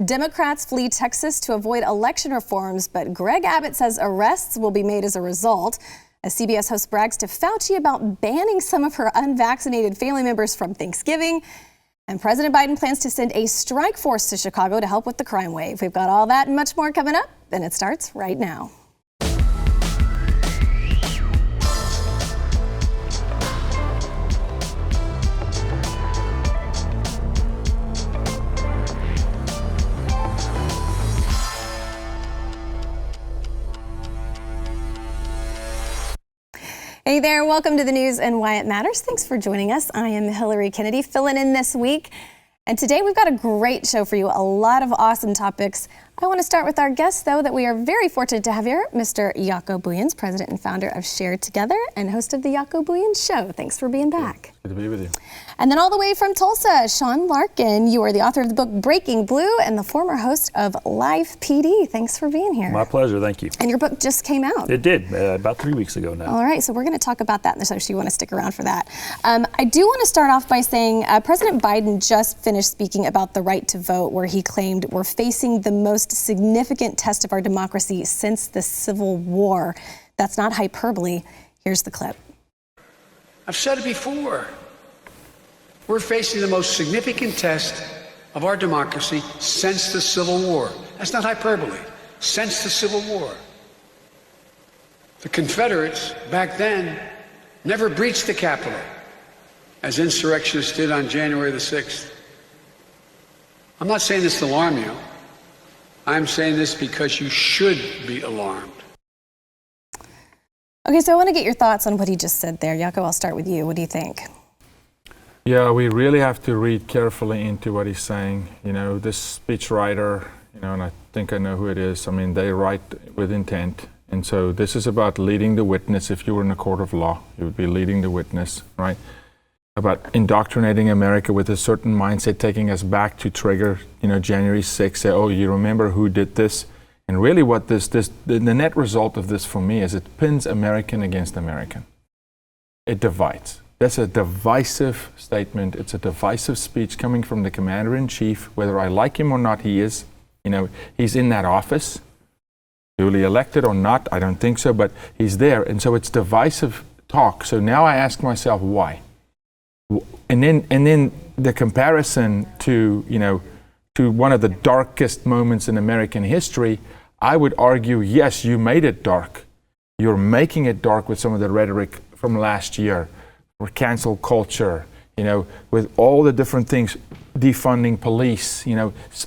Democrats flee Texas to avoid election reforms, but Greg Abbott says arrests will be made as a result. A CBS host brags to Fauci about banning some of her unvaccinated family members from Thanksgiving. And President Biden plans to send a strike force to Chicago to help with the crime wave. We've got all that and much more coming up, and it starts right now. Hey there, welcome to the news and why it matters. Thanks for joining us. I am Hillary Kennedy, filling in this week. And today we've got a great show for you, a lot of awesome topics. I want to start with our guest, though, that we are very fortunate to have here, Mr. Jaco Booyens, president and founder of Share Together and host of the Jaco Booyens Show. Thanks for being back. Good to be with you. And then all the way from Tulsa, Sean Larkin. You are the author of the book Breaking Blue and the former host of Live PD. Thanks for being here. My pleasure, thank you. And your book just came out. It did, about 3 weeks ago now. All right, so we're going to talk about that in the show, so you want to stick around for that. I do want to start off by saying President Biden just finished speaking about the right to vote, where he claimed we're facing the most significant test of our democracy since the Civil War. That's not hyperbole. Here's the clip. I've said it before. We're facing the most significant test of our democracy since the Civil War. That's not hyperbole. Since the Civil War. The Confederates, back then, never breached the Capitol, as insurrectionists did on January the 6th. I'm not saying this to alarm you. I'm saying this because you should be alarmed. Okay, so I want to get your thoughts on what he just said there. Jaco, I'll start with you. What do you think? Yeah, we really have to read carefully into what he's saying. You know, this speechwriter, and I think I know who it is. I mean, they write with intent. And so this is about leading the witness. If you were in a court of law, you would be leading the witness, right? About indoctrinating America with a certain mindset, taking us back to trigger, January 6th, say, oh, you remember who did this? And really what the net result of this for me is it pins American against American. It divides. That's a divisive statement. It's a divisive speech coming from the commander-in-chief. Whether I like him or not, he is. He's in that office. Duly elected or not, I don't think so, but he's there. And so it's divisive talk. So now I ask myself, why? And then the comparison to one of the darkest moments in American history, I would argue, yes, you made it dark. You're making it dark with some of the rhetoric from last year, or cancel culture, with all the different things, defunding police,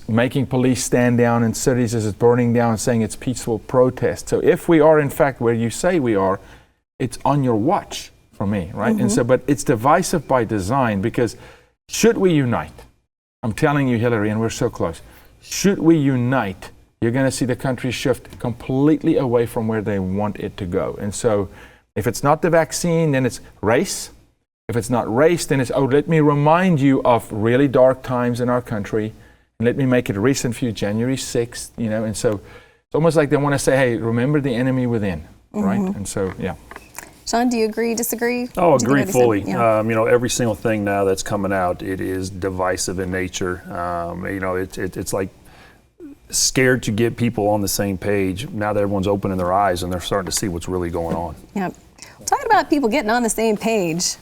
making police stand down in cities as it's burning down, saying it's peaceful protest. So if we are in fact where you say we are, it's on your watch for me, right? Mm-hmm. And so, but it's divisive by design, because should we unite, I'm telling you, Hillary, and we're so close, should we unite, you're going to see the country shift completely away from where they want it to go. And so if it's not the vaccine, then it's race. If it's not race, then it's, let me remind you of really dark times in our country, and let me make it recent for you, January 6th, and so it's almost like they want to say, hey, remember the enemy within, mm-hmm. right? And so, yeah. Sean, do you agree, disagree? Oh, agree fully. Yeah. Every single thing now that's coming out, it is divisive in nature. It's like scared to get people on the same page. Now that everyone's opening their eyes and they're starting to see what's really going on. Yep. Talking about people getting on the same page,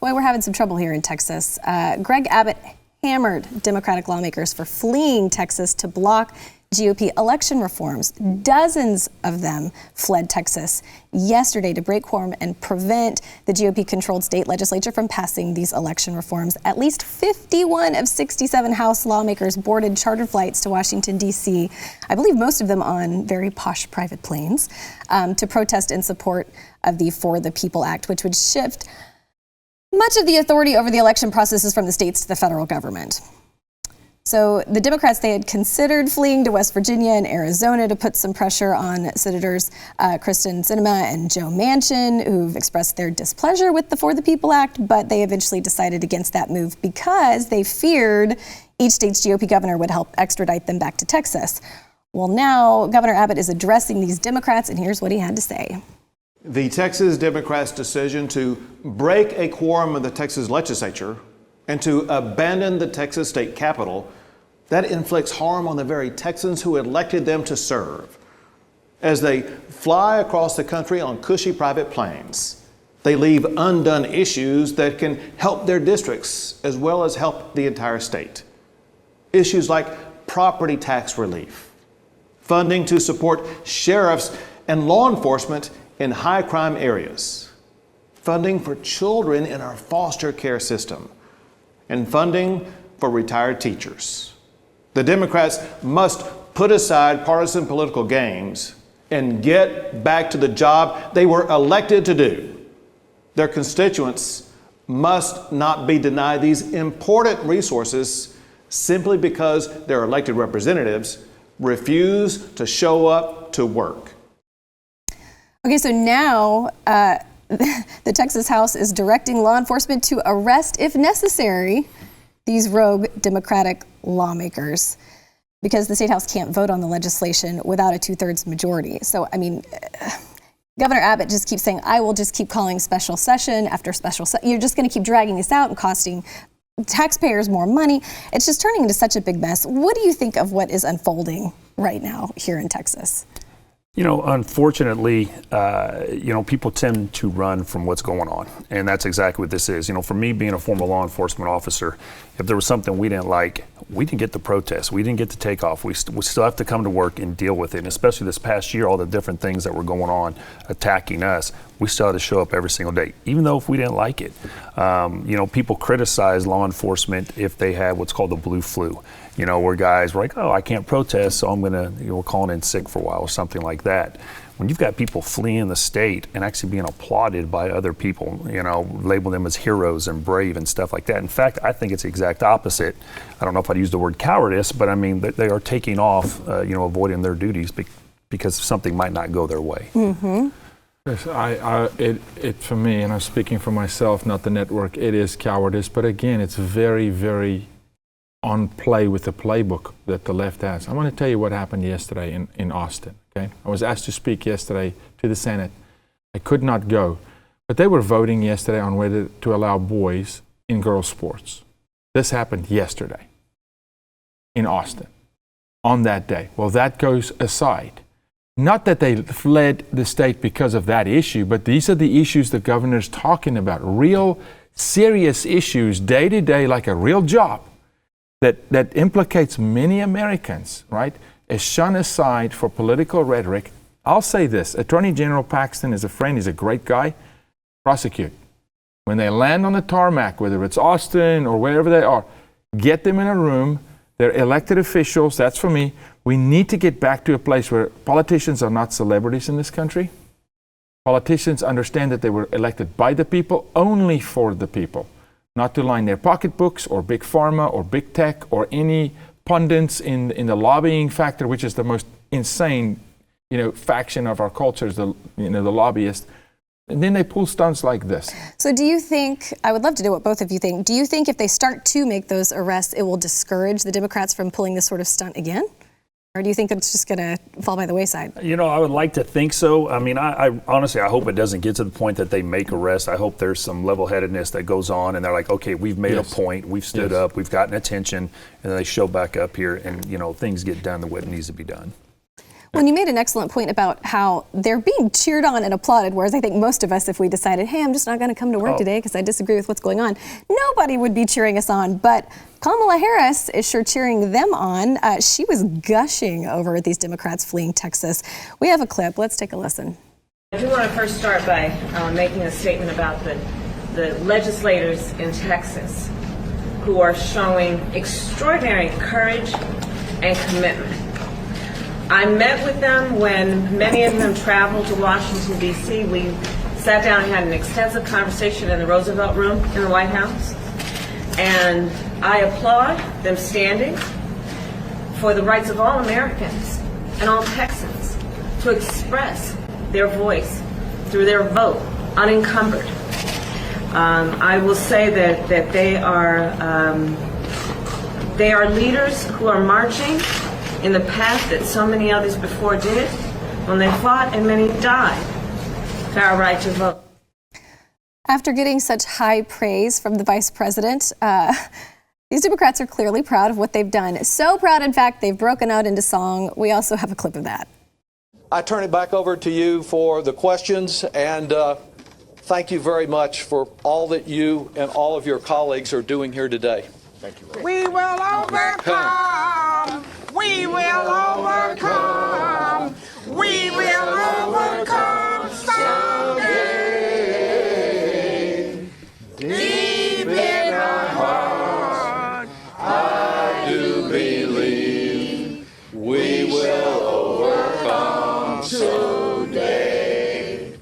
boy, we're having some trouble here in Texas. Greg Abbott hammered Democratic lawmakers for fleeing Texas to block GOP election reforms. Dozens of them fled Texas yesterday to break quorum and prevent the GOP-controlled state legislature from passing these election reforms. At least 51 of 67 House lawmakers boarded chartered flights to Washington, D.C., I believe most of them on very posh private planes, to protest in support of the For the People Act, which would shift much of the authority over the election processes from the states to the federal government. So the Democrats, they had considered fleeing to West Virginia and Arizona to put some pressure on Senators Kristen Sinema and Joe Manchin, who've expressed their displeasure with the For the People Act, but they eventually decided against that move because they feared each state's GOP governor would help extradite them back to Texas. Well, now Governor Abbott is addressing these Democrats, and here's what he had to say. The Texas Democrats' decision to break a quorum of the Texas legislature and to abandon the Texas state capitol That inflicts harm on the very Texans who elected them to serve. As they fly across the country on cushy private planes, they leave undone issues that can help their districts as well as help the entire state. Issues like property tax relief, funding to support sheriffs and law enforcement in high crime areas, funding for children in our foster care system, and funding for retired teachers. The Democrats must put aside partisan political games and get back to the job they were elected to do. Their constituents must not be denied these important resources simply because their elected representatives refuse to show up to work. Okay, so now the Texas House is directing law enforcement to arrest, if necessary, these rogue Democratic lawmakers, because the State House can't vote on the legislation without a 2/3 majority. So, I mean, Governor Abbott just keeps saying, I will just keep calling special session after special session. You're just going to keep dragging this out and costing taxpayers more money. It's just turning into such a big mess. What do you think of what is unfolding right now here in Texas? You know, unfortunately, people tend to run from what's going on. And that's exactly what this is. You know, for me being a former law enforcement officer, if there was something we didn't like, we didn't get to protest. We didn't get to take off. We still have to come to work and deal with it. And especially this past year, all the different things that were going on attacking us, we still had to show up every single day, even though if we didn't like it. People criticize law enforcement if they have what's called the blue flu. You know, where guys were like, oh, I can't protest, so I'm going to, we're calling in sick for a while or something like that. When you've got people fleeing the state and actually being applauded by other people, label them as heroes and brave and stuff like that. In fact, I think it's the exact opposite. I don't know if I'd use the word cowardice, but I mean, they are taking off, avoiding their duties because something might not go their way. Mm-hmm. Yes, for me, and I'm speaking for myself, not the network, it is cowardice. But again, it's very, very on play with the playbook that the left has. I want to tell you what happened yesterday in Austin. Okay, I was asked to speak yesterday to the Senate. I could not go, but they were voting yesterday on whether to allow boys in girls' sports. This happened yesterday in Austin on that day. Well, that goes aside. Not that they fled the state because of that issue, but these are the issues the governor's talking about. Real serious issues, day to day, like a real job. That implicates many Americans, right, is shun aside for political rhetoric. I'll say this, Attorney General Paxton is a friend, he's a great guy. Prosecute. When they land on the tarmac, whether it's Austin or wherever they are, get them in a room. They're elected officials, that's for me. We need to get back to a place where politicians are not celebrities in this country. Politicians understand that they were elected by the people, only for the people. Not to line their pocketbooks or big pharma or big tech or any pundits in the lobbying factor, which is the most insane, faction of our culture is the lobbyists. And then they pull stunts like this. So do you think, I would love to know what both of you think, do you think if they start to make those arrests, it will discourage the Democrats from pulling this sort of stunt again? Or do you think it's just going to fall by the wayside? I would like to think so. I mean, I honestly, I hope it doesn't get to the point that they make arrests. I hope there's some level-headedness that goes on and they're like, okay, we've made a point, we've stood up, we've gotten attention, and then they show back up here and, things get done the way it needs to be done. Well, you made an excellent point about how they're being cheered on and applauded, whereas I think most of us, if we decided, hey, I'm just not going to come to work today because I disagree with what's going on, nobody would be cheering us on. But Kamala Harris is sure cheering them on. She was gushing over these Democrats fleeing Texas. We have a clip. Let's take a listen. I do want to first start by making a statement about the legislators in Texas who are showing extraordinary courage and commitment. I met with them when many of them traveled to Washington, D.C. We sat down and had an extensive conversation in the Roosevelt Room in the White House. And I applaud them standing for the rights of all Americans and all Texans to express their voice through their vote, unencumbered. I will say that they are leaders who are marching in the path that so many others before did when they fought and many died for our right to vote. After getting such high praise from the vice president, These Democrats are clearly proud of what they've done. So proud, in fact, they've broken out into song. We also have a clip of that. I turn it back over to you for the questions, and thank you very much for all that you and all of your colleagues are doing here today. Thank you. We will overcome. We will overcome. We will overcome someday. Deep in our heart, I do believe we will overcome someday.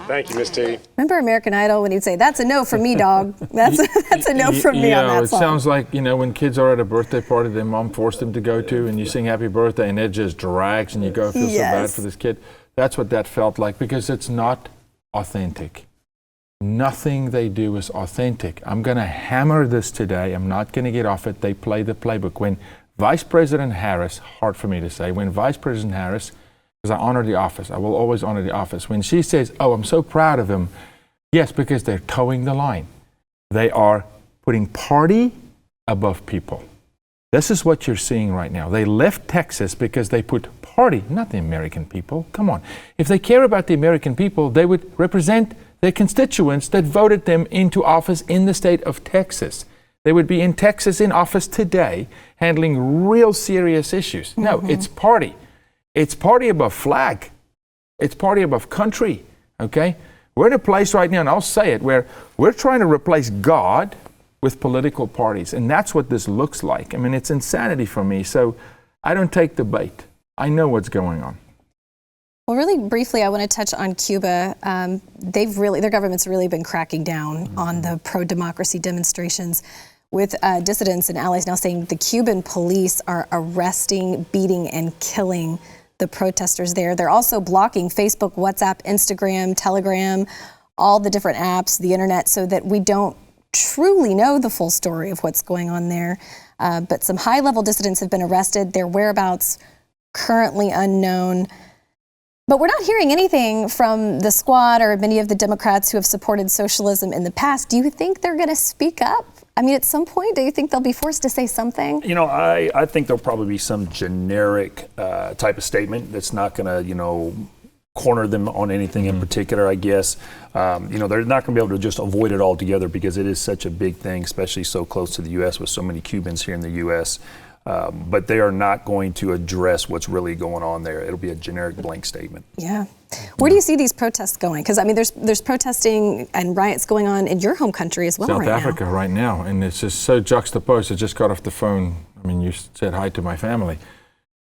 Thank you, Miss T. Remember American Idol when he'd say, "That's a no from me, dog." That's a no from me on that it song. sounds like, when kids are at a birthday party their mom forced them to go to, and you sing happy birthday and it just drags and you go feel so bad for this kid. That's what that felt like, because it's not authentic. Nothing they do is authentic. I'm going to hammer this today. I'm not going to get off it. They play the playbook. When Vice President Harris, hard for me to say, when Vice President Harris, because I honor the office, I will always honor the office, when she says, "Oh, I'm so proud of him," yes, because they're towing the line. They are putting party above people. This is what you're seeing right now. They left Texas because they put party, not the American people. Come on. If they care about the American people, they would represent their constituents that voted them into office in the state of Texas. They would be in Texas in office today handling real serious issues. No, it's party. It's party above flag. It's party above country, okay? We're in a place right now, and I'll say it, where we're trying to replace God with political parties, and that's what this looks like. I mean, it's insanity for me, so I don't take the bait. I know what's going on. Well, really briefly, I want to touch on Cuba. Their government's really been cracking down on the pro-democracy demonstrations, with dissidents and allies now saying the Cuban police are arresting, beating, and killing the protesters there. They're also blocking Facebook, WhatsApp, Instagram, Telegram, all the different apps, the internet, so that we don't truly know the full story of what's going on there. But some high-level dissidents have been arrested. Their whereabouts currently unknown. But we're not hearing anything from the squad or many of the Democrats who have supported socialism in the past. Do you think they're going to speak up? I mean, at some point, do you think they'll be forced to say something? I think there'll probably be some generic type of statement that's not going to, corner them on anything in particular, I guess. They're not going to be able to just avoid it altogether, because it is such a big thing, especially so close to the U.S. with so many Cubans here in the U.S. But they are not going to address what's really going on there. It'll be a generic blank statement. Yeah. Where do you see these protests going? Because, I mean, there's protesting and riots going on in your home country as well South right now. South Africa right now, and it's just so juxtaposed. I just got off the phone. I mean, you said hi to my family.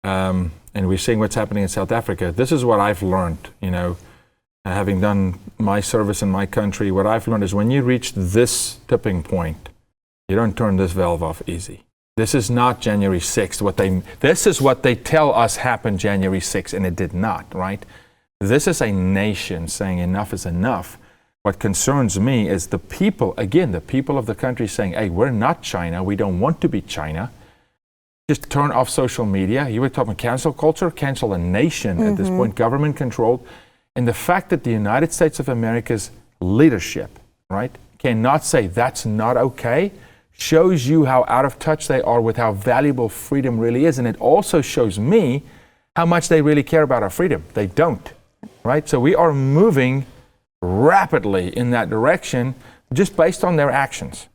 And we're seeing what's happening in South Africa. This is what I've learned, having done my service in my country. What I've learned is when you reach this tipping point, you don't turn this valve off easy. This is not January 6th. This is what they tell us happened January 6th, and it did not, right? This is a nation saying enough is enough. What concerns me is the people, again, the people of the country saying, hey, we're not China. We don't want to be China. Just turn off social media. You were talking cancel culture, cancel a nation at this point, government controlled. And the fact that the United States of America's leadership, right, cannot say that's not okay, shows you how out of touch they are with how valuable freedom really is. And it also shows me how much they really care about our freedom. They don't, right? So we are moving rapidly in that direction just based on their actions.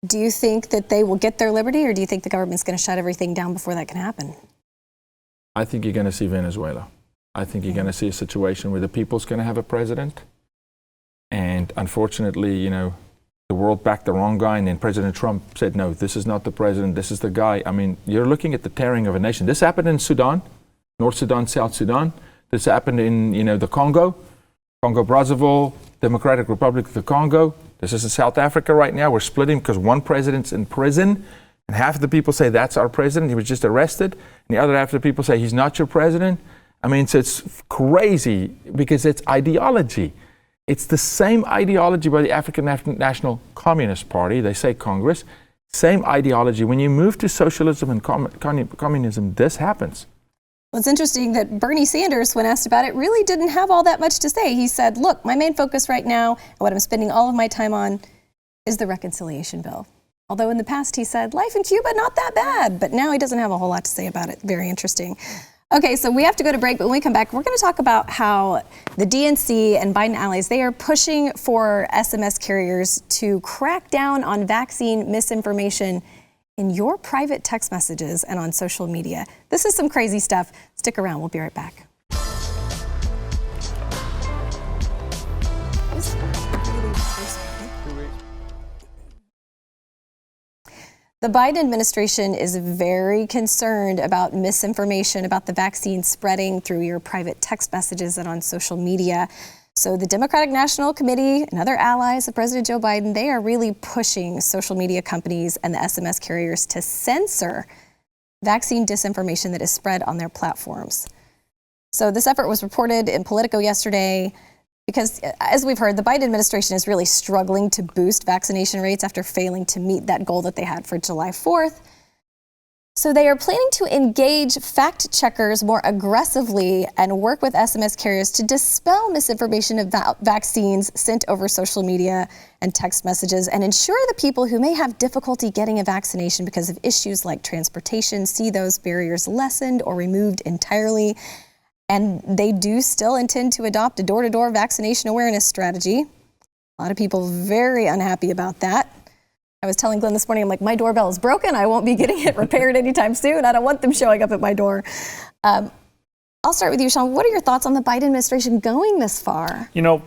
Do you think that they will get their liberty, or do you think the government's going to shut everything down before that can happen? I think you're going to see Venezuela. I think you're going to see a situation where the people's going to have a president. And unfortunately, the world backed the wrong guy, and then President Trump said, no, this is not the president, this is the guy. I mean, you're looking at the tearing of a nation. This happened in Sudan, North Sudan, South Sudan. This happened in, the Congo Brazzaville, Democratic Republic of the Congo. This is in South Africa right now. We're splitting because one president's in prison, and half of the people say that's our president. He was just arrested. And the other half of the people say he's not your president. I mean, so it's crazy because it's ideology. It's the same ideology by the African National Communist Party. They say Congress. Same ideology. When you move to socialism and communism, this happens. Well, it's interesting that Bernie Sanders, when asked about it, really didn't have all that much to say. He said, look, my main focus right now and what I'm spending all of my time on is the reconciliation bill. Although in the past he said, life in Cuba, not that bad. But now he doesn't have a whole lot to say about it. Very interesting. Okay, so we have to go to break, but when we come back, we're going to talk about how the DNC and Biden allies, they are pushing for SMS carriers to crack down on vaccine misinformation in your private text messages and on social media. This is some crazy stuff. Stick around. We'll be right back. The Biden administration is very concerned about misinformation about the vaccine spreading through your private text messages and on social media. So the Democratic National Committee and other allies of President Joe Biden, they are really pushing social media companies and the SMS carriers to censor vaccine disinformation that is spread on their platforms. So this effort was reported in Politico yesterday because, as we've heard, the Biden administration is really struggling to boost vaccination rates after failing to meet that goal that they had for July 4th. So they are planning to engage fact checkers more aggressively and work with SMS carriers to dispel misinformation about vaccines sent over social media and text messages and ensure the people who may have difficulty getting a vaccination because of issues like transportation see those barriers lessened or removed entirely. And they do still intend to adopt a door-to-door vaccination awareness strategy. A lot of people very unhappy about that. I was telling Glenn this morning, I'm like, my doorbell is broken. I won't be getting it repaired anytime soon. I don't want them showing up at my door. I'll start with you, Sean. What are your thoughts on the Biden administration going this far? You know,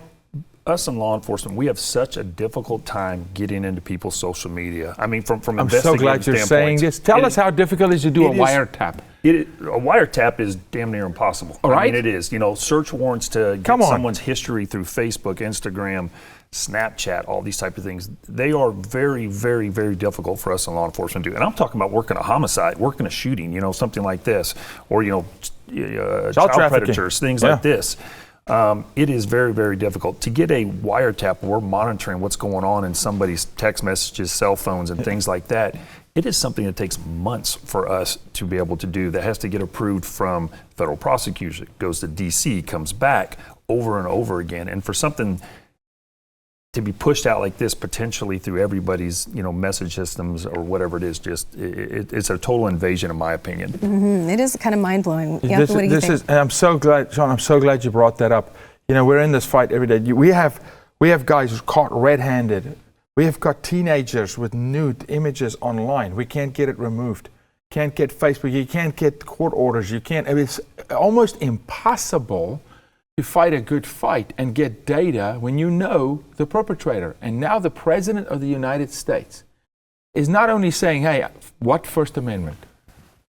us in law enforcement, we have such a difficult time getting into people's social media. I mean, from I'm so glad you're saying this. Tell us how difficult it is to do a wiretap. A wiretap is damn near impossible. All right. I mean, it is. You know, search warrants to get someone's history through Facebook, Instagram, Snapchat, all these type of things. They are very, very, very difficult for us in law enforcement to do. And I'm talking about working a homicide, working a shooting, you know, something like this, or, you know, child predators, things like this. It is very, very difficult. To get a wiretap, we're monitoring what's going on in somebody's text messages, cell phones, and things like that. It is something that takes months for us to be able to do. That has to get approved from federal prosecution. It goes to D.C., comes back over and over again. And for something to be pushed out like this, potentially through everybody's, you know, message systems or whatever it is, just it's a total invasion, in my opinion. Mm-hmm. It is kind of mind blowing. Yeah, what do you think? And I'm so glad, Sean. I'm so glad you brought that up. You know, we're in this fight every day. We have guys who's caught red-handed. We have got teenagers with nude images online. We can't get it removed. Can't get Facebook. You can't get court orders. You can't. It's almost impossible to fight a good fight and get data when you know the perpetrator. And now the President of the United States is not only saying, hey, what First Amendment?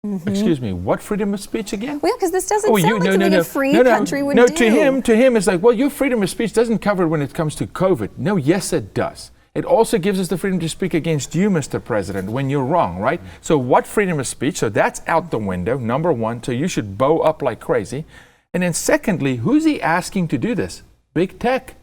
Mm-hmm. Excuse me, what freedom of speech again? Well, because this doesn't sound like something a free country would do. No, to him it's like, well, your freedom of speech doesn't cover when it comes to COVID. No, yes, it does. It also gives us the freedom to speak against you, Mr. President, when you're wrong, right? So what freedom of speech? So that's out the window, number one. So you should bow up like crazy. And then secondly, who's he asking to do this? Big tech.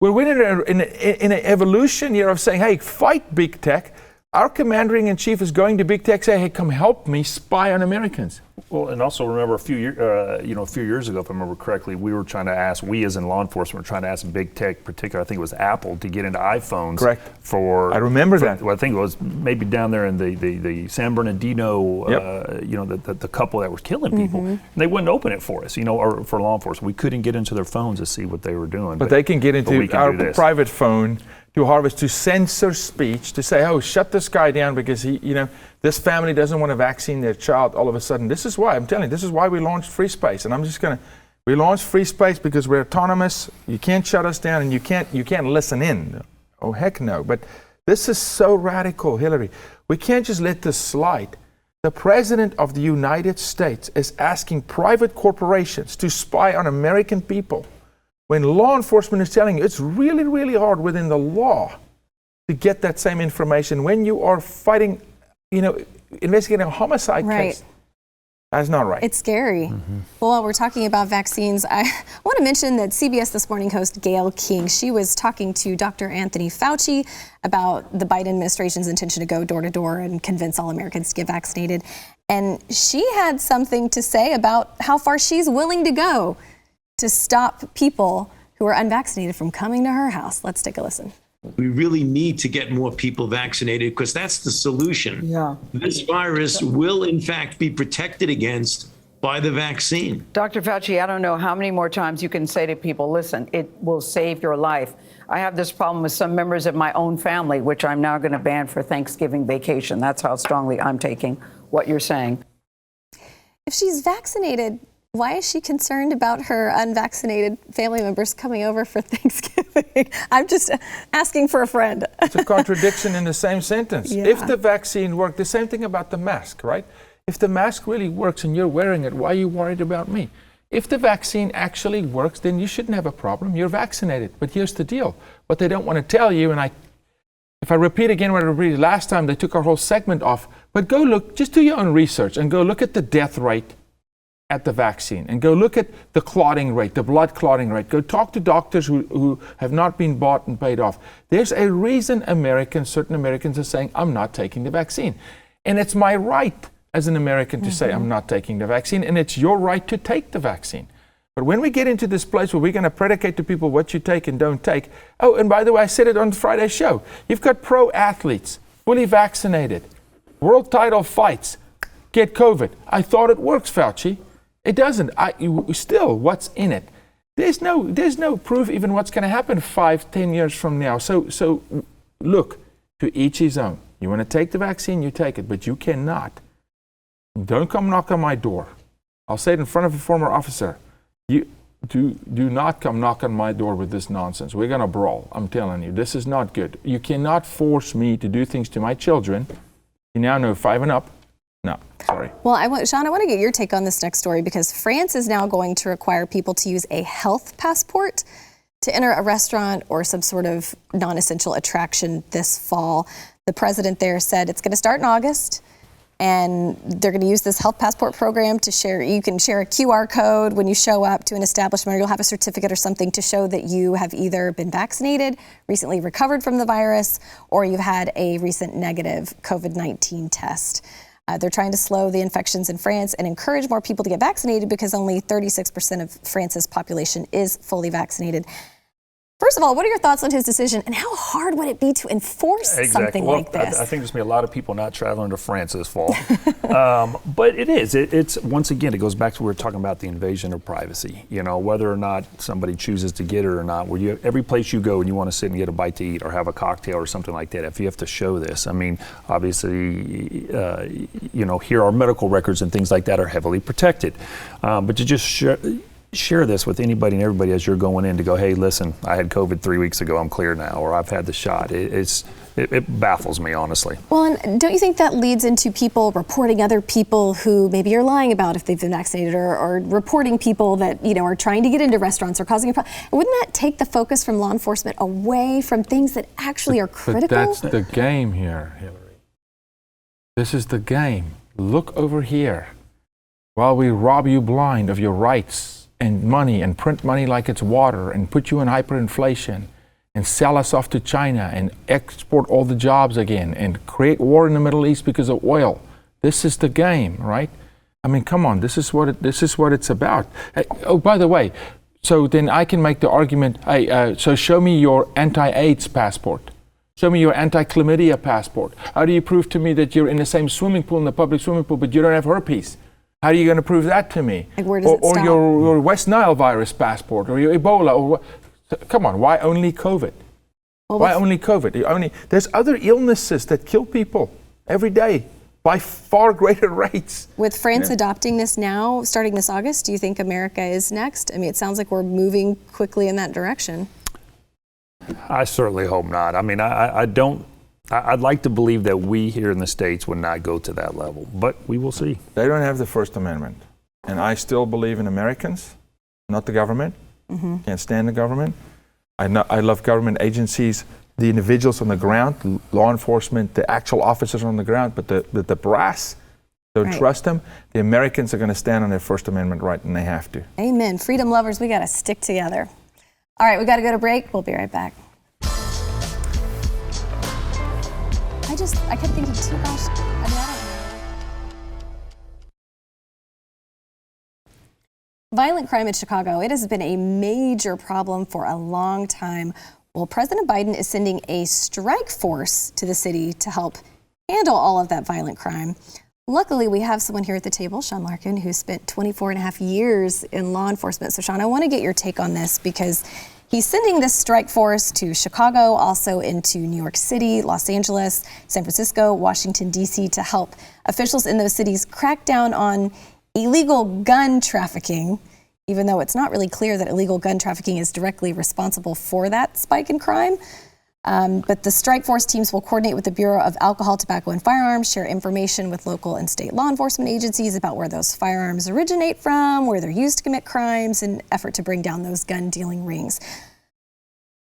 We're in an evolution here of saying, hey, fight big tech. Our commander-in-chief is going to big tech, say, hey, come help me spy on Americans. Well, and also remember a few years ago, if I remember correctly, we as in law enforcement, were trying to ask big tech, particularly, I think it was Apple, to get into iPhones. Correct. I remember that. Well, I think it was maybe down there in the San Bernardino, the couple that was killing people. And they wouldn't open it for us, or for law enforcement. We couldn't get into their phones to see what they were doing. But they can get into our private phone to harvest, to censor speech, to say, oh, shut this guy down because this family doesn't want to vaccine their child all of a sudden. This is why, I'm telling you, this is why we launched Free Space. And we launched Free Space because we're autonomous. You can't shut us down and you can't listen in. Oh, heck no. But this is so radical, Hillary. We can't just let this slide. The President of the United States is asking private corporations to spy on American people when law enforcement is telling you it's really, really hard within the law to get that same information when you are fighting, investigating a homicide case. That's not right. It's scary. Mm-hmm. Well, while we're talking about vaccines, I want to mention that CBS This Morning host Gayle King, she was talking to Dr. Anthony Fauci about the Biden administration's intention to go door to door and convince all Americans to get vaccinated. And she had something to say about how far she's willing to go to stop people who are unvaccinated from coming to her house. Let's take a listen. We really need to get more people vaccinated because that's the solution. Yeah. This virus will, in fact, be protected against by the vaccine. Dr. Fauci, I don't know how many more times you can say to people, listen, it will save your life. I have this problem with some members of my own family, which I'm now going to ban for Thanksgiving vacation. That's how strongly I'm taking what you're saying. If she's vaccinated, why is she concerned about her unvaccinated family members coming over for Thanksgiving? I'm just asking for a friend. It's a contradiction in the same sentence. Yeah. If the vaccine worked, the same thing about the mask, right? If the mask really works and you're wearing it, why are you worried about me? If the vaccine actually works, then you shouldn't have a problem. You're vaccinated. But here's the deal. What they don't want to tell you, and if I repeat again what I repeated last time, they took our whole segment off. But go look, just do your own research and go look at the death rate at the vaccine and go look at the clotting rate, the blood clotting rate. Go talk to doctors who have not been bought and paid off. There's a reason certain Americans are saying, I'm not taking the vaccine. And it's my right as an American to say, I'm not taking the vaccine, and it's your right to take the vaccine. But when we get into this place where we're going to predicate to people what you take and don't take, oh, and by the way, I said it on Friday's show, you've got pro athletes, fully vaccinated, world title fights, get COVID. I thought it works, Fauci. It doesn't. Still, what's in it? There's no proof even what's going to happen 5-10 years from now. So look, to each his own. You want to take the vaccine, you take it, but you cannot. Don't come knock on my door. I'll say it in front of a former officer. You do not come knock on my door with this nonsense. We're going to brawl. I'm telling you, this is not good. You cannot force me to do things to my children. You now know 5 and up. No, sorry. Well, Sean, I want to get your take on this next story because France is now going to require people to use a health passport to enter a restaurant or some sort of non-essential attraction this fall. The president there said it's going to start in August. And they're going to use this health passport program to share. You can share a QR code when you show up to an establishment, or you'll have a certificate or something to show that you have either been vaccinated, recently recovered from the virus, or you've had a recent negative COVID-19 test. They're trying to slow the infections in France and encourage more people to get vaccinated because only 36% of France's population is fully vaccinated. First of all, what are your thoughts on his decision, and how hard would it be to enforce something like this? I think there's going to be a lot of people not traveling to France this fall. But it is. It's once again, it goes back to what we were talking about, the invasion of privacy. You know, whether or not somebody chooses to get it or not, where every place you go and you want to sit and get a bite to eat or have a cocktail or something like that, if you have to show this, I mean, obviously, here our medical records and things like that are heavily protected. But to just share this with anybody and everybody as you're going in to go, hey, listen, I had COVID 3 weeks ago, I'm clear now, or I've had the shot. It baffles me, honestly. Well, and don't you think that leads into people reporting other people who maybe are lying about if they've been vaccinated, or reporting people that, are trying to get into restaurants or causing a problem? Wouldn't that take the focus from law enforcement away from things that actually are critical? But that's the game here, Hillary. This is the game. Look over here. While we rob you blind of your rights and money and print money like it's water and put you in hyperinflation and sell us off to China and export all the jobs again and create war in the Middle East because of oil. This is the game, right? I mean, come on, this is what it's about. Oh, by the way, so then I can make the argument, so show me your anti-AIDS passport. Show me your anti-chlamydia passport. How do you prove to me that you're in the same swimming pool, in the public swimming pool, but you don't have herpes? How are you going to prove that to me? Like, where does it stop? Or your West Nile virus passport, or your Ebola, come on, why only COVID? Why only COVID? There's other illnesses that kill people every day by far greater rates. With France adopting this now, starting this August, do you think America is next? I mean, it sounds like we're moving quickly in that direction. I certainly hope not. I mean, I'd like to believe that we here in the States would not go to that level, but we will see. They don't have the First Amendment. And I still believe in Americans, not the government. Can't stand the government. I love government agencies, the individuals on the ground, law enforcement, the actual officers on the ground, but the brass, don't trust them. The Americans are going to stand on their First Amendment right, and they have to. Amen. Freedom lovers, we got to stick together. All right, we got to go to break. We'll be right back. I kept thinking, gosh, violent crime in Chicago, it has been a major problem for a long time. Well, President Biden is sending a strike force to the city to help handle all of that violent crime. Luckily, we have someone here at the table, Sean Larkin, who spent 24 and a half years in law enforcement. So, Sean, I want to get your take on this because he's sending this strike force to Chicago, also into New York City, Los Angeles, San Francisco, Washington, D.C. to help officials in those cities crack down on illegal gun trafficking, even though it's not really clear that illegal gun trafficking is directly responsible for that spike in crime. But the strike force teams will coordinate with the Bureau of Alcohol, Tobacco, and Firearms, share information with local and state law enforcement agencies about where those firearms originate from, where they're used to commit crimes, in an effort to bring down those gun dealing rings.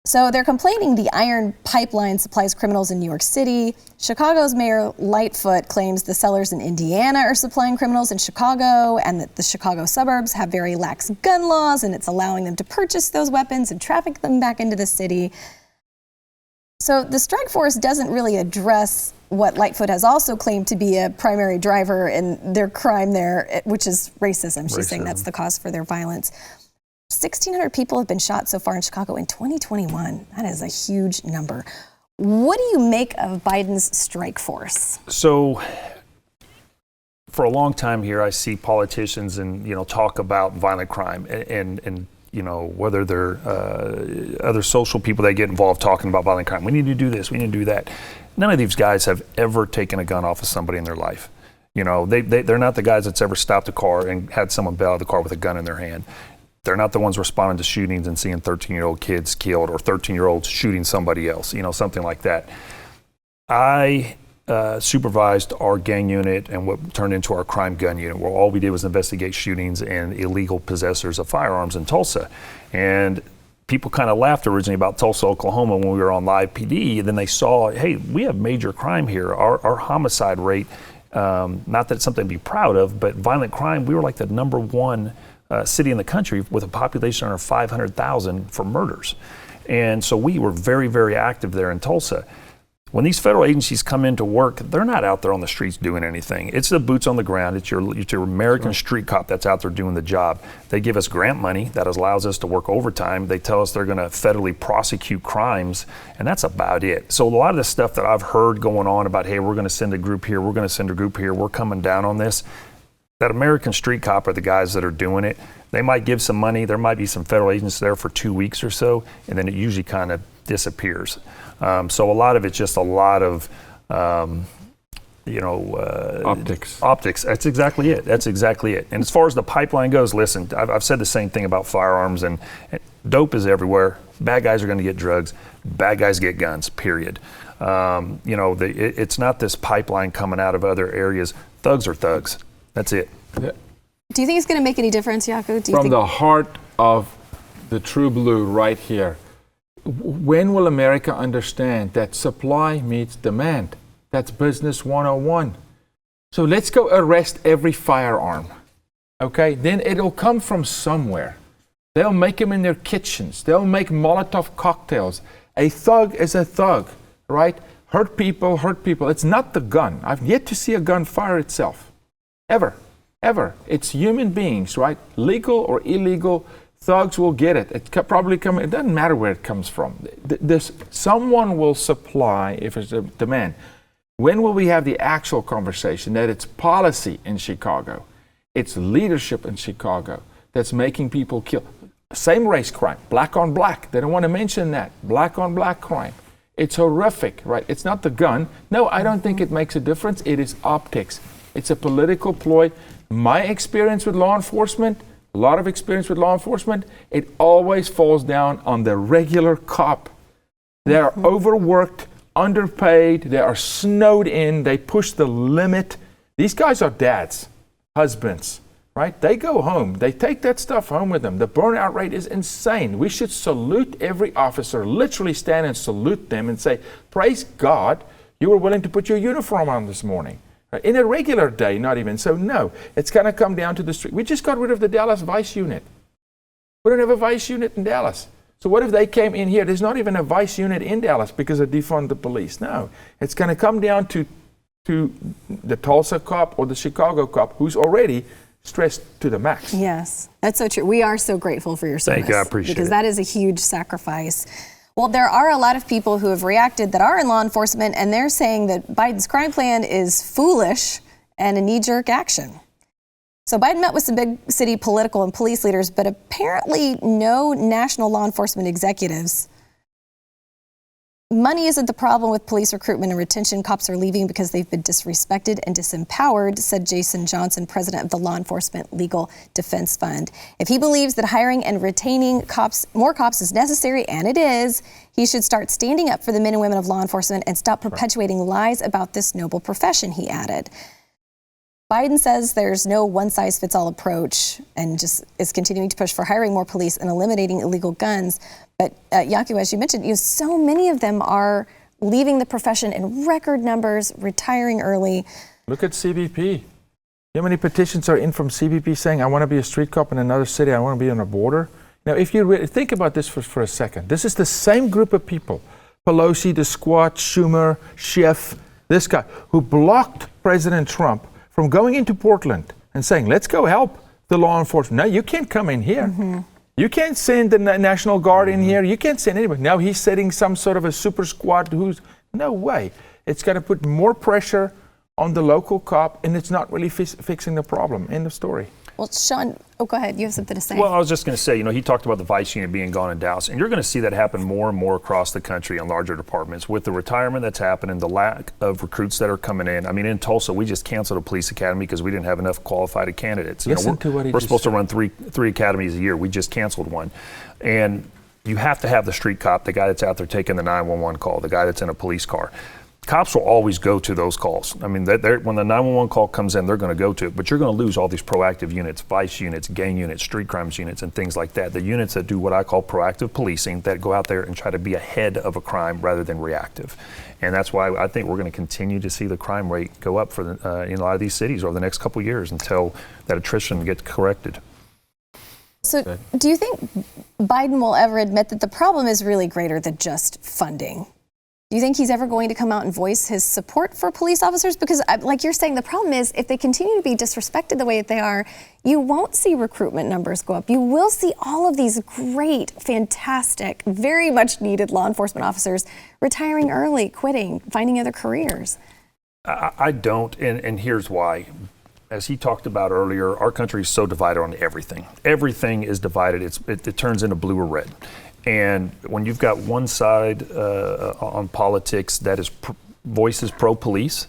So they're complaining the iron pipeline supplies criminals in New York City. Chicago's Mayor Lightfoot claims the sellers in Indiana are supplying criminals in Chicago, and that the Chicago suburbs have very lax gun laws, and it's allowing them to purchase those weapons and traffic them back into the city. So the strike force doesn't really address what Lightfoot has also claimed to be a primary driver in their crime there, which is racism. She's saying that's the cause for their violence. 1,600 people have been shot so far in Chicago in 2021. That is a huge number. What do you make of Biden's strike force? So for a long time here, I see politicians and, talk about violent crime and whether they're other social people that get involved talking about violent crime. We need to do this, we need to do that. None of these guys have ever taken a gun off of somebody in their life. They're not the guys that's ever stopped a car and had someone bail out of the car with a gun in their hand. They're not the ones responding to shootings and seeing 13-year-old kids killed or 13-year-olds shooting somebody else, something like that. I supervised our gang unit and what turned into our crime gun unit, where all we did was investigate shootings and illegal possessors of firearms in Tulsa. And people kind of laughed originally about Tulsa, Oklahoma when we were on live PD. And then they saw, hey, we have major crime here. Our homicide rate, not that it's something to be proud of, but violent crime, we were like the number one city in the country with a population under 500,000 for murders. And so we were very, very active there in Tulsa. When these federal agencies come into work, they're not out there on the streets doing anything. It's the boots on the ground. It's your American street cop that's out there doing the job. They give us grant money that allows us to work overtime. They tell us they're going to federally prosecute crimes, and that's about it. So a lot of the stuff that I've heard going on about, hey, we're going to send a group here, we're going to send a group here, we're coming down on this, that American street cop are the guys that are doing it. They might give some money. There might be some federal agents there for 2 weeks or so, and then it usually kind of disappears. So a lot of it's just a lot of, optics. Optics. That's exactly it. And as far as the pipeline goes, listen, I've said the same thing about firearms, and dope is everywhere. Bad guys are going to get drugs. Bad guys get guns, period. It's not this pipeline coming out of other areas. Thugs are thugs. That's it. Yeah. Do you think it's going to make any difference, Jaco? From the heart of the true blue right here, when will America understand that supply meets demand? That's business 101. So let's go arrest every firearm. Okay, then it'll come from somewhere. They'll make them in their kitchens. They'll make Molotov cocktails. A thug is a thug, right? Hurt people. It's not the gun. I've yet to see a gun fire itself. Ever. It's human beings, right? Legal or illegal, thugs will get it. It doesn't matter where it comes from. Someone will supply if it's a demand. When will we have the actual conversation that it's policy in Chicago, it's leadership in Chicago that's making people kill? Same race crime, black on black. They don't want to mention that. Black on black crime. It's horrific, right? It's not the gun. No, I don't think it makes a difference. It is optics. It's a political ploy. My experience with law enforcement, a lot of experience with law enforcement, it always falls down on the regular cop. They are overworked, underpaid, they are snowed in, they push the limit. These guys are dads, husbands, right? They go home, they take that stuff home with them. The burnout rate is insane. We should salute every officer, literally stand and salute them and say, praise God, you were willing to put your uniform on this morning. In a regular day, not even. So no, it's going to come down to the street. We just got rid of the Dallas Vice Unit. We don't have a Vice Unit in Dallas. So what if they came in here? There's not even a Vice Unit in Dallas because they defund the police. No, it's going to come down to the Tulsa cop or the Chicago cop who's already stressed to the max. Yes, that's so true. We are so grateful for your service. Thank you, I appreciate it. Because that is a huge sacrifice. Well, there are a lot of people who have reacted that are in law enforcement, and they're saying that Biden's crime plan is foolish and a knee-jerk action. So Biden met with some big city political and police leaders, but apparently no national law enforcement executives. Money isn't the problem with police recruitment and retention. Cops are leaving because they've been disrespected and disempowered, said Jason Johnson, president of the Law Enforcement Legal Defense Fund. If he believes that hiring and retaining more cops is necessary, and it is, he should start standing up for the men and women of law enforcement and stop perpetuating lies about this noble profession, he added. Biden says there's no one-size-fits-all approach and just is continuing to push for hiring more police and eliminating illegal guns. But Yaku, as you mentioned, so many of them are leaving the profession in record numbers, retiring early. Look at CBP. How many petitions are in from CBP saying, I want to be a street cop in another city, I want to be on a border? Now, if you think about this for a second, this is the same group of people, Pelosi, the Squad, Schumer, Schiff, this guy, who blocked President Trump from going into Portland and saying, let's go help the law enforcement. No, you can't come in here. Mm-hmm. You can't send the National Guard in here. You can't send anybody. Now he's setting some sort of a super squad no way. It's going to put more pressure on the local cop, and it's not really fixing the problem. End of story. Well, Sean, go ahead. You have something to say. Well, I was just going to say, he talked about the vice unit being gone in Dallas, and you're going to see that happen more and more across the country in larger departments with the retirement that's happening, the lack of recruits that are coming in. I mean, in Tulsa, we just canceled a police academy because we didn't have enough qualified candidates. Listen to what he we're supposed said. to run three academies a year. We just canceled one. And you have to have the street cop, the guy that's out there taking the 911 call, the guy that's in a police car. Cops will always go to those calls. I mean, when the 911 call comes in, they're going to go to it. But you're going to lose all these proactive units, vice units, gang units, street crimes units, and things like that. The units that do what I call proactive policing, that go out there and try to be ahead of a crime rather than reactive. And that's why I think we're going to continue to see the crime rate go up in a lot of these cities over the next couple of years until that attrition gets corrected. So do you think Biden will ever admit that the problem is really greater than just funding? Do you think he's ever going to come out and voice his support for police officers? Because like you're saying, the problem is if they continue to be disrespected the way that they are, you won't see recruitment numbers go up. You will see all of these great, fantastic, very much needed law enforcement officers retiring early, quitting, finding other careers. I don't, and here's why. As he talked about earlier, our country is so divided on everything. Everything is divided. It turns into blue or red. And when you've got one side on politics that is voices pro-police,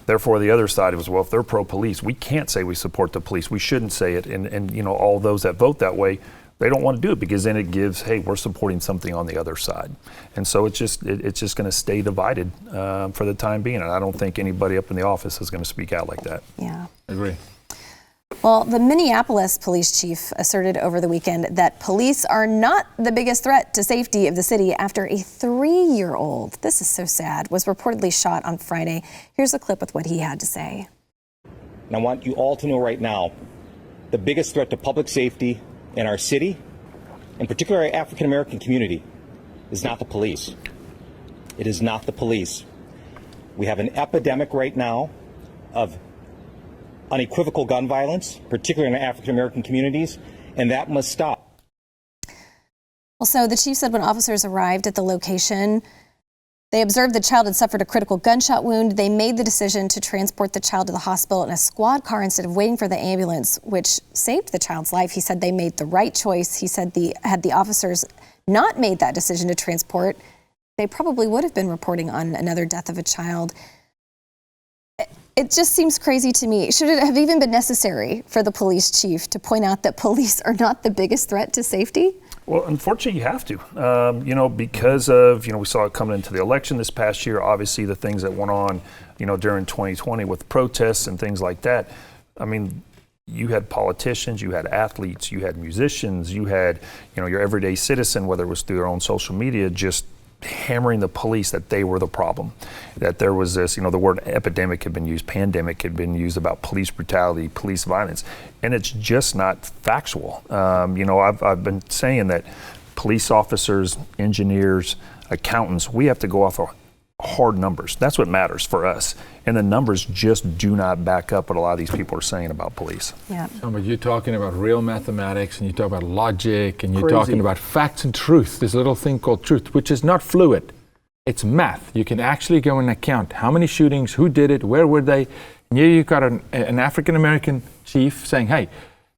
therefore the other side was, well, if they're pro-police, we can't say we support the police. We shouldn't say it. And all those that vote that way, they don't want to do it because then it gives, hey, we're supporting something on the other side. And so it's just going to stay divided for the time being. And I don't think anybody up in the office is going to speak out like that. Yeah. I agree. Well, the Minneapolis police chief asserted over the weekend that police are not the biggest threat to safety of the city after a 3-year-old, this is so sad, was reportedly shot on Friday. Here's a clip with what he had to say. And I want you all to know right now, the biggest threat to public safety in our city, in particular our African American community, is not the police. It is not the police. We have an epidemic right now of unequivocal gun violence, particularly in African American communities, and that must stop. Well, so the chief said when officers arrived at the location, they observed the child had suffered a critical gunshot wound. They made the decision to transport the child to the hospital in a squad car instead of waiting for the ambulance, which saved the child's life. He said they made the right choice. He said had the officers not made that decision to transport, they probably would have been reporting on another death of a child. It just seems crazy to me. Should it have even been necessary for the police chief to point out that police are not the biggest threat to safety? Well, unfortunately, you have to, because of, we saw it coming into the election this past year, obviously the things that went on, during 2020 with protests and things like that. I mean, you had politicians, you had athletes, you had musicians, you had, your everyday citizen, whether it was through their own social media, just hammering the police that they were the problem, that there was this, the word epidemic had been used, pandemic had been used about police brutality, police violence, and it's just not factual. I've been saying that police officers, engineers, accountants, we have to go off a hard numbers. That's what matters for us. And the numbers just do not back up what a lot of these people are saying about police. Yeah. But you're talking about real mathematics, and you talk about logic, and you're Crazy. talking about facts and truth, this little thing called truth, which is not fluid. It's math. You can actually go and account how many shootings, who did it, where were they. And here you've got an African-American chief saying, hey,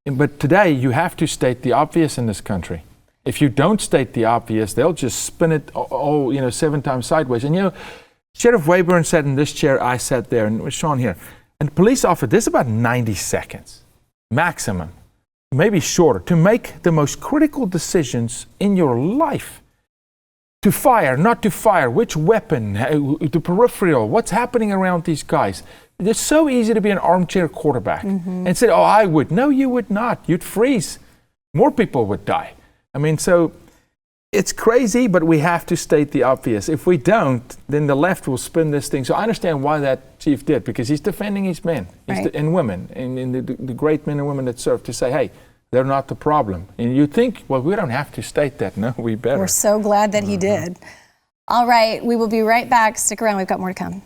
but today you have to state the obvious in this country. If you don't state the obvious, they'll just spin it all 7 times sideways. And Sheriff Wayburn sat in this chair, I sat there, and it was Sean here. And police officer, this is about 90 seconds, maximum, maybe shorter, to make the most critical decisions in your life. To fire, not to fire, which weapon, the peripheral, what's happening around these guys. It's so easy to be an armchair quarterback and say, oh, I would. No, you would not. You'd freeze. More people would die. I mean, so it's crazy, but we have to state the obvious. If we don't, then the left will spin this thing. So I understand why that chief did, because he's defending his men and women, and the great men and women that serve, to say, hey, they're not the problem. And you think, well, we don't have to state that. No, we better. We're so glad that he did. All right, we will be right back. Stick around. We've got more to come.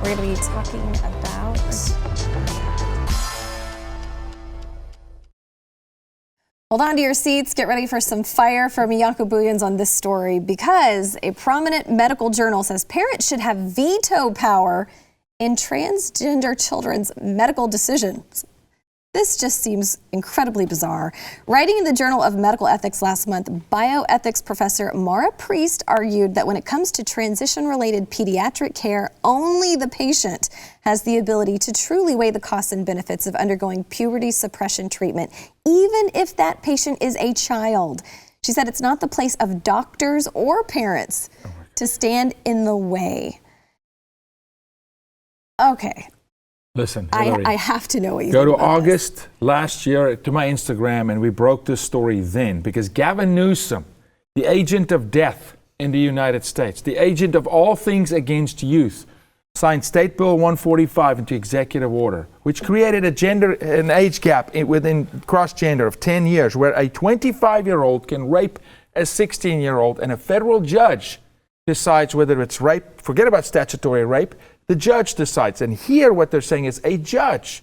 We're going to be talking about... Hold on to your seats. Get ready for some fire from Jaco Booyens on this story, because a prominent medical journal says parents should have veto power in transgender children's medical decisions. This just seems incredibly bizarre. Writing in the Journal of Medical Ethics last month, bioethics professor Mara Priest argued that when it comes to transition-related pediatric care, only the patient has the ability to truly weigh the costs and benefits of undergoing puberty suppression treatment, even if that patient is a child. She said it's not the place of doctors or parents to stand in the way. Okay. Listen, Hillary, I have to know what you go think to about August last year to my Instagram, and we broke this story then, because Gavin Newsom, the agent of death in the United States, the agent of all things against youth, signed State Bill 145 into executive order, which created an age gap within cross-gender of 10 years, where a 25-year-old can rape a 16-year-old, and a federal judge decides whether it's rape. Forget about statutory rape. The judge decides. And here what they're saying is a judge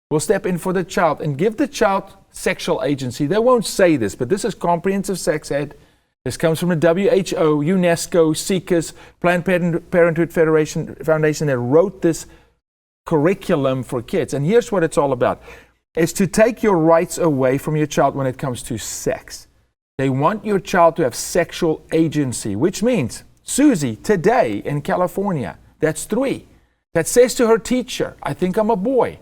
will step in for the child and give the child sexual agency. They won't say this, but this is comprehensive sex ed. This comes from the WHO, UNESCO, CICAS, Planned Parenthood Foundation that wrote this curriculum for kids. And here's what it's all about. It's to take your rights away from your child when it comes to sex. They want your child to have sexual agency, which means Susie today in California, that's 3, that says to her teacher, I think I'm a boy.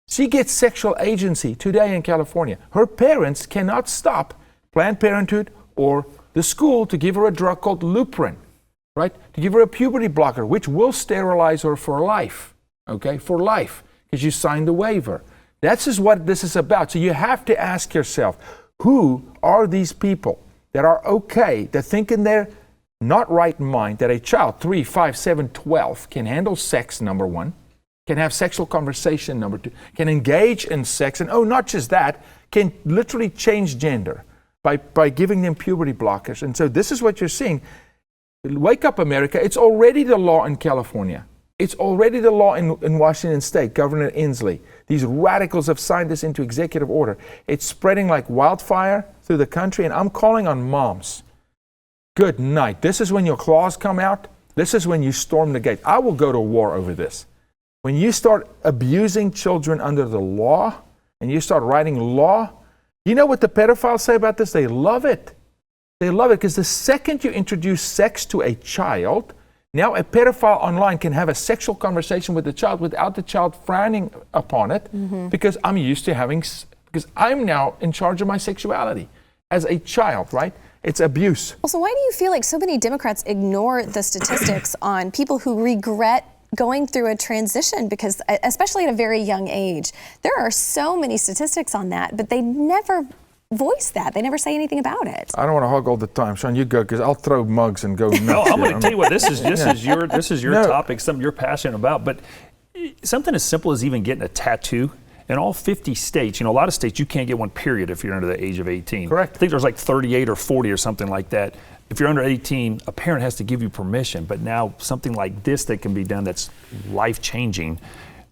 She gets sexual agency today in California. Her parents cannot stop Planned Parenthood or the school to give her a drug called Luprin, right? To give her a puberty blocker, which will sterilize her for life, okay? For life, because you signed the waiver. That's just what this is about. So you have to ask yourself, who are these people that are okay, that think in their not right mind that a child, 3, 5, 7, 12, can handle sex, number 1, can have sexual conversation, number 2, can engage in sex, and not just that, can literally change gender by giving them puberty blockers. And so this is what you're seeing. Wake up, America. It's already the law in California. It's already the law in Washington State, Governor Inslee. These radicals have signed this into executive order. It's spreading like wildfire through the country, and I'm calling on moms. Good night. This is when your claws come out. This is when you storm the gate. I will go to war over this. When you start abusing children under the law and you start writing law, you know what the pedophiles say about this? They love it. They love it because the second you introduce sex to a child, now a pedophile online can have a sexual conversation with the child without the child frowning upon it, because I'm used to because I'm now in charge of my sexuality as a child, right? It's abuse. Also, why do you feel like so many Democrats ignore the statistics on people who regret going through a transition? Because especially at a very young age, there are so many statistics on that, but they never voice that. They never say anything about it. I don't want to hog all the time. Sean, you go, because I'll throw mugs and go nuts. No, I'm going to tell you what, this is your topic, something you're passionate about, but something as simple as even getting a tattoo. In all 50 states, a lot of states you can't get one, period, if you're under the age of 18. Correct. I think there's like 38 or 40 or something like that. if you're under 18, a parent has to give you permission. But now something like this that can be done that's life-changing,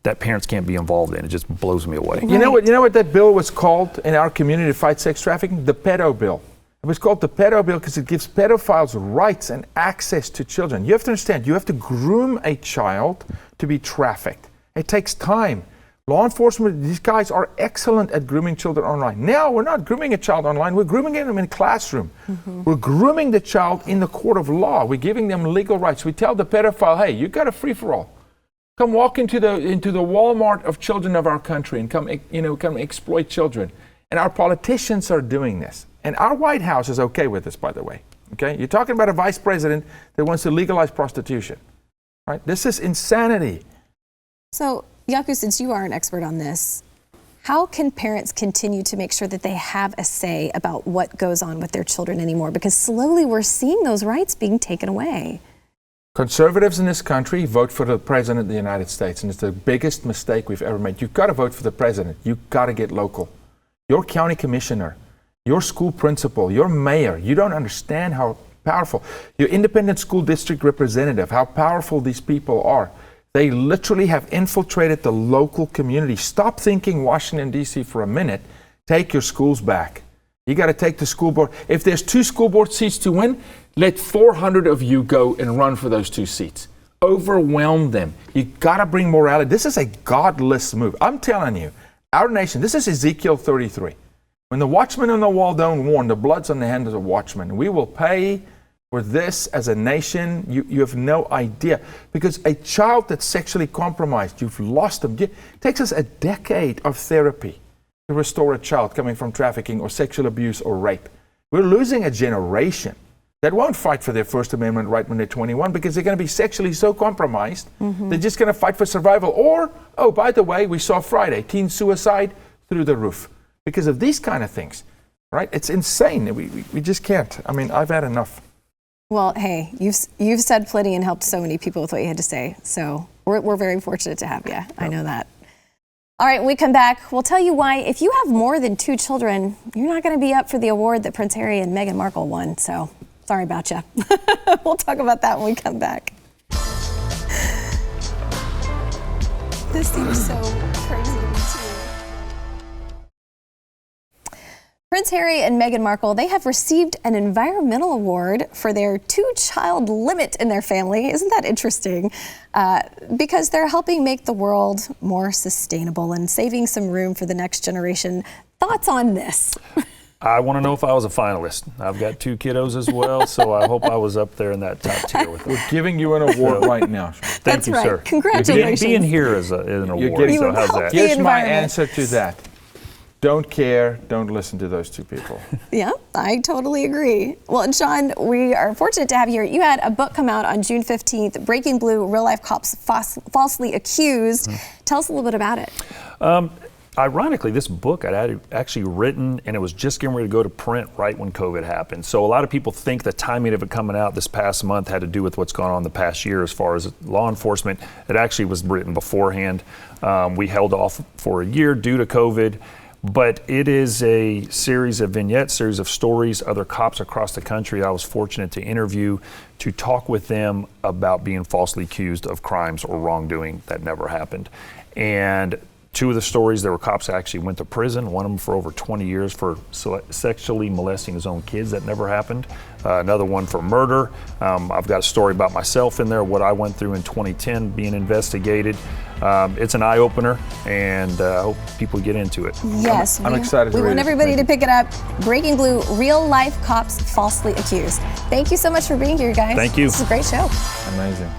that parents can't be involved in. It just blows me away. You know what that bill was called in our community to fight sex trafficking? The pedo bill. It was called the pedo bill because it gives pedophiles rights and access to children. You have to understand, you have to groom a child to be trafficked. It takes time. Law enforcement, these guys are excellent at grooming children online. Now, we're not grooming a child online, we're grooming them in a classroom. We're grooming the child in the court of law. We're giving them legal rights. We tell the pedophile, hey, you got a free-for-all. Come walk into the Walmart of children of our country and come exploit children. And our politicians are doing this. And our White House is okay with this, by the way. Okay? You're talking about a vice president that wants to legalize prostitution. Right? This is insanity. So, Jaco, since you are an expert on this, how can parents continue to make sure that they have a say about what goes on with their children anymore? Because slowly we're seeing those rights being taken away. Conservatives in this country vote for the president of the United States, and it's the biggest mistake we've ever made. You've got to vote for the president. You've got to get local. Your county commissioner, your school principal, your mayor, you don't understand how powerful. Your independent school district representative, how powerful these people are. They literally have infiltrated the local community. Stop thinking Washington, D.C. for a minute. Take your schools back. You got to take the school board. If there's 2 school board seats to win, let 400 of you go and run for those 2 seats. Overwhelm them. You got to bring morality. This is a godless move. I'm telling you, our nation, this is Ezekiel 33. When the watchmen on the wall don't warn, the blood's on the hands of the watchmen. We will pay for this as a nation. You have no idea. Because a child that's sexually compromised, you've lost them. It takes us a decade of therapy to restore a child coming from trafficking or sexual abuse or rape. We're losing a generation that won't fight for their First Amendment right when they're 21 because they're going to be sexually so compromised, they're just going to fight for survival. Or, oh, by the way, we saw Friday, teen suicide through the roof because of these kind of things, right? It's insane. We just can't. I mean, I've had enough. Well, hey, you've said plenty and helped so many people with what you had to say. So we're very fortunate to have you. Yep. I know that. All right, when we come back, we'll tell you why if you have more than 2 children, you're not going to be up for the award that Prince Harry and Meghan Markle won. So sorry about you. We'll talk about that when we come back. This seems so crazy to me, too. Prince Harry and Meghan Markle, they have received an environmental award for their 2-child limit in their family. Isn't that interesting? Because they're helping make the world more sustainable and saving some room for the next generation. Thoughts on this? I want to know if I was a finalist. I've got 2 kiddos as well, so I hope I was up there in that top tier with them. We're giving you an award right now. Thank you, right. sir. Congratulations. Being here is an award, so how's that? Here's my answer to that. Don't care, don't listen to those 2 people. Yeah, I totally agree. Well, and Sean, we are fortunate to have you here. You had a book come out on June 15th, Breaking Blue, Real Life Cops Falsely Accused. Tell us a little bit about it. Ironically, this book I'd had actually written, and it was just getting ready to go to print right when COVID happened. So a lot of people think the timing of it coming out this past month had to do with what's gone on the past year as far as law enforcement. It actually was written beforehand. We held off for a year due to COVID. But it is a series of vignettes, series of stories, other cops across the country I was fortunate to interview to talk with them about being falsely accused of crimes or wrongdoing that never happened. And 2 of the stories, there were cops that actually went to prison, one of them for over 20 years for sexually molesting his own kids. That never happened. Another one for murder. I've got a story about myself in there, what I went through in 2010 being investigated. It's an eye-opener, and I hope people get into it. Yes. I'm excited to read it. We want everybody to pick it up. Breaking Blue, Real Life Cops Falsely Accused. Thank you so much for being here, guys. Thank you. This is a great show. Amazing.